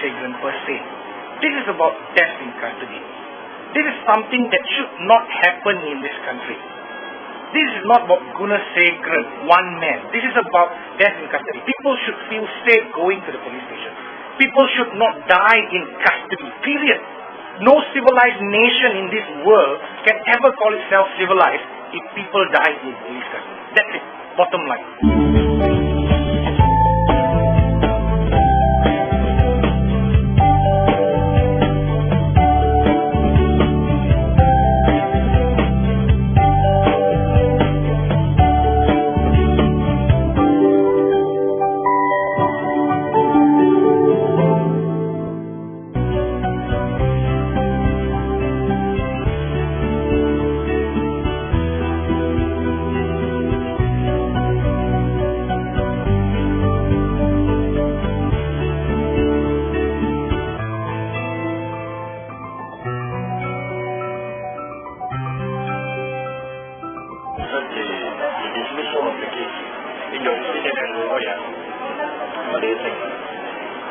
Gunasagaran per se. This is about death in custody. This is something that should not happen in this country. This is not about Gunasagaran, one man. This is about death in custody. People should feel safe going to the police station. People should not die in custody, period. No civilized nation in this world can ever call itself civilized if people die in police custody. That's it. Bottom line.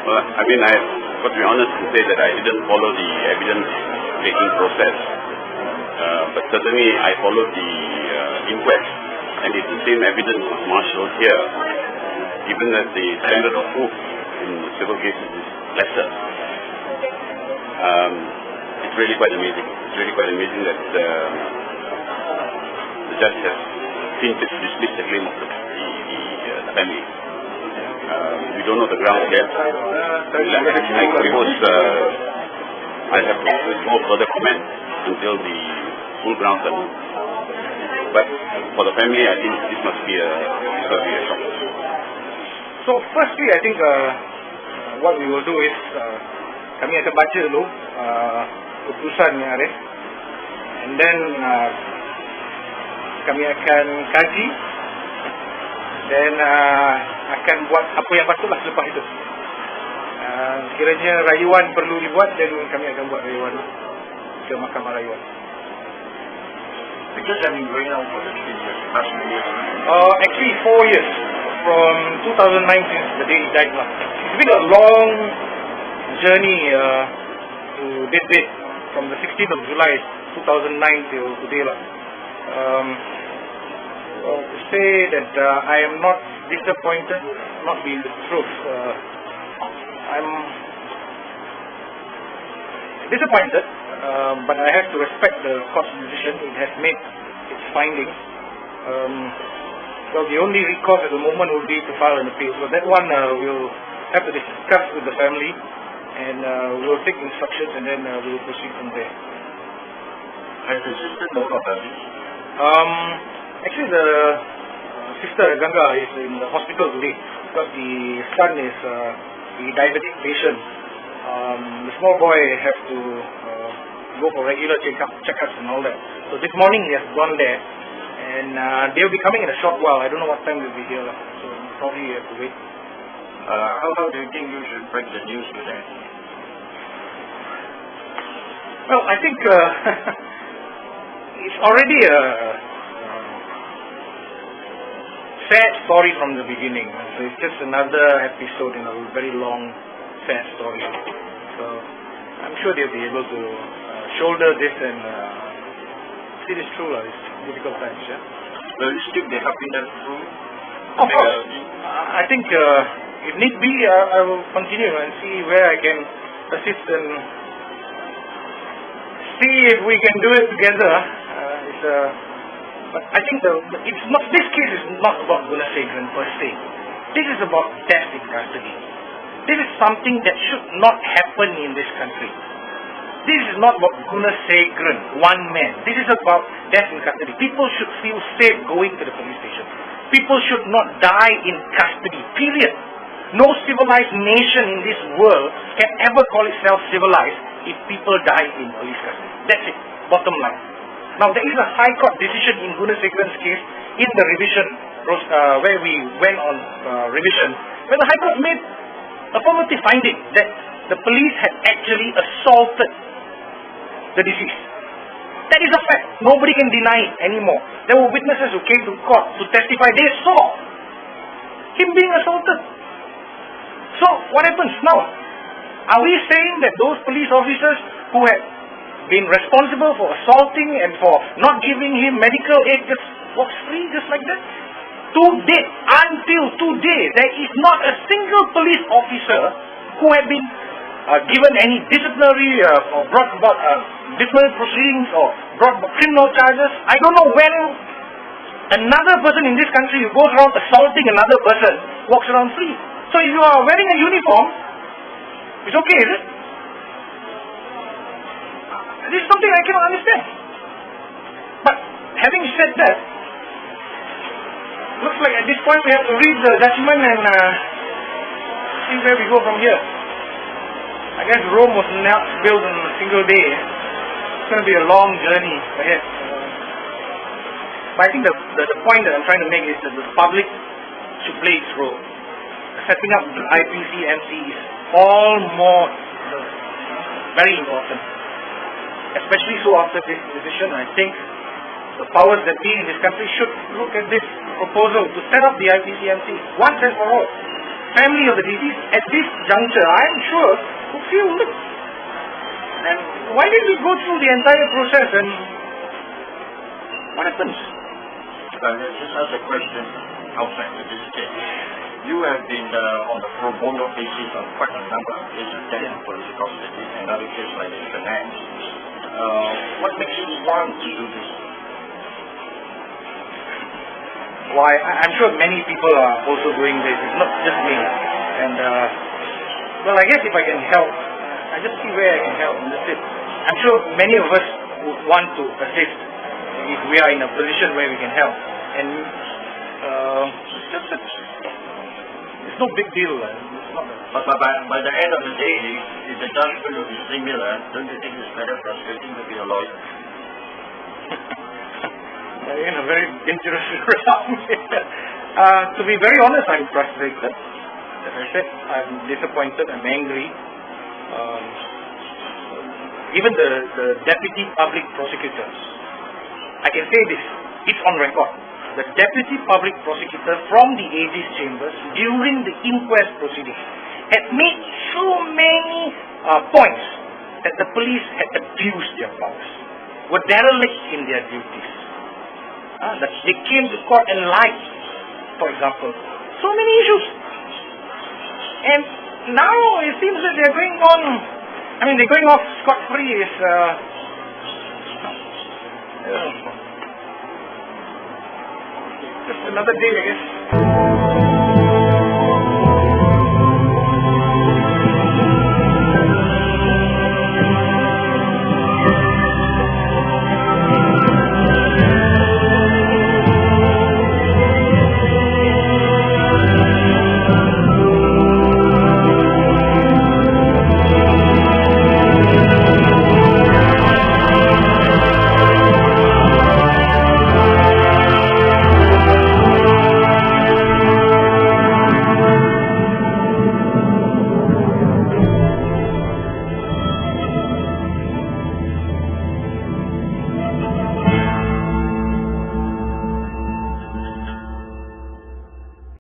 Well, I've got to be honest and say that I didn't follow the evidence-taking process. But certainly I followed the inquest, and it's the same evidence marshalled here, given that the standard of proof in civil cases is lesser. It's really quite amazing. It's really quite amazing that the judge has seen fit to dismiss the claim of the family. We don't know the grounds yet. I suppose I have to no further comment until the full grounds are known. But for the family, I think this must be a shock. So firstly, I think what we will do is kami akan baca dulu keputusan yang ada, and then kami akan kaji, dan akan buat apa yang patutlah selepas itu. Sekiranya rayuan perlu dibuat, dan kami akan buat rayuan ke Mahkamah Rayuan. Because I've been going on for the 3 years, past 3 years. Actually 4 years, from 2009 since the day he died. It's been a long journey to this date, from the 16th of July 2009 till today. To say that I am not disappointed, not being the truth. I'm disappointed, but I have to respect the court's decision. It has made its findings. So the only recourse at the moment would be to file an appeal. So that one we'll have to discuss with the family, and we'll take instructions, and then we'll proceed from there. Has the sister known about this? Actually, the sister Ganga is in the hospital today because the son is the diabetic patient. The small boy has to go for regular checkups and all that. So this morning he has gone there, and they'll be coming in a short while. I don't know what time they'll be here, so probably have to wait. How long do you think you should break the news to them? Well, I think it's already a sad story from the beginning. So it's just another episode in a very long, sad story. So I'm sure they'll be able to shoulder this and see this through. It's difficult times, yeah. Will you still be helping them through? Of course. I think if need be, I will continue and see where I can assist and see if we can do it together. But I think it's not. This case is not about Gunasagaran per se. This is about death in custody. This is something that should not happen in this country. This is not about Gunasagaran, one man. This is about death in custody. People should feel safe going to the police station. People should not die in custody, period. No civilized nation in this world can ever call itself civilized if people die in police custody. That's it, bottom line. Now, there is a High Court decision in Gunasagaran's case in the revision, where we went on revision, where the High Court made affirmative finding that the police had actually assaulted the deceased. That is a fact. Nobody can deny it anymore. There were witnesses who came to court to testify. They saw him being assaulted. So, what happens now? Are we saying that those police officers who had been responsible for assaulting and for not giving him medical aid just walks free just like that? Until today, there is not a single police officer who had been given any disciplinary or brought about disciplinary proceedings or brought about criminal charges. I don't know when another person in this country who goes around assaulting another person walks around free. So if you are wearing a uniform, it's okay, is it? This is something I cannot understand. But having said that, looks like at this point we have to read the judgment and see where we go from here. I guess Rome was not built in a single day. It's going to be a long journey ahead. But I think the point that I'm trying to make is that the public should play its role. Setting up the IPCMC is all more very important. Especially so after this decision, I think the powers that be in this country should look at this proposal to set up the IPCMC once and for all. Family of the deceased at this juncture, I am sure, would feel, look, and why did we go through the entire process and what happens? Just ask a question outside of this case. You have been on the pro bono basis on quite a number of cases, death and political custody, and other cases like finance. What makes you want to do this? Why, I'm sure many people are also doing this. It's not just me. And, well, I guess if I can help, I just see where I can help, and that's it. I'm sure many of us would want to assist if we are in a position where we can help. And it's no big deal. It's not. But by the end of the day, if the judgment will be similar, don't you think it's better frustrating to be a lawyer? In a very dangerous realm. To be very honest, I'm frustrated. As I said, I'm disappointed, I'm angry. Even the deputy public prosecutors, I can say this, it's on record. The deputy public prosecutor from the AG's chambers during the inquest proceedings had made so many points that the police had abused their powers, were derelict in their duties. That they came to court and lied, for example. So many issues. And now it seems that they're going on, they're going off scot-free. Just another day, I guess.